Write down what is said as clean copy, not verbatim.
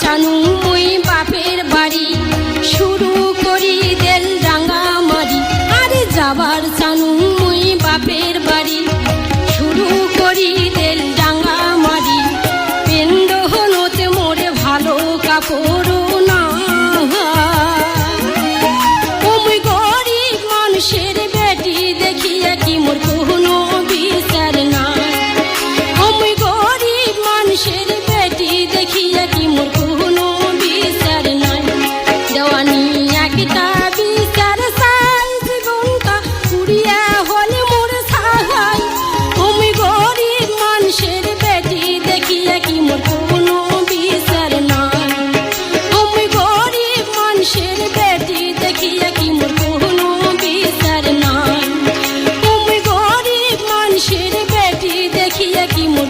চানু মুই বাপের বাড়ি শুরু করি দেল ডাঙ্গা মারি। আরে যাবার চানু মুই বাপের বাড়ি শুরু করি দেল ডাঙ্গা মারি। পেন্দহনতে মোরে ভালো কাপড় না, ও মুই গরিব মানুষের বেটি দেখিয়া কি মোর কোনো বিচার নাই। ও মুই গরিব মানুষের বেটি দেখিয়া কি মোর কোনো বিচার নাই। দেওয়ানি একটা বিচার চাই জীবনটা পুড়িয়া হলে মোর ছাই। ও মুই গরিব মানুষের বেটি দেখিয়া কি মোর কোনো বিচার নাই। ও মুই গরিব মানুষের বেটি দেখিয়া কি মোর কোনো বিচার নাই। ও মুই গরিব মানুষের বেটি দেখিয়া কি মোর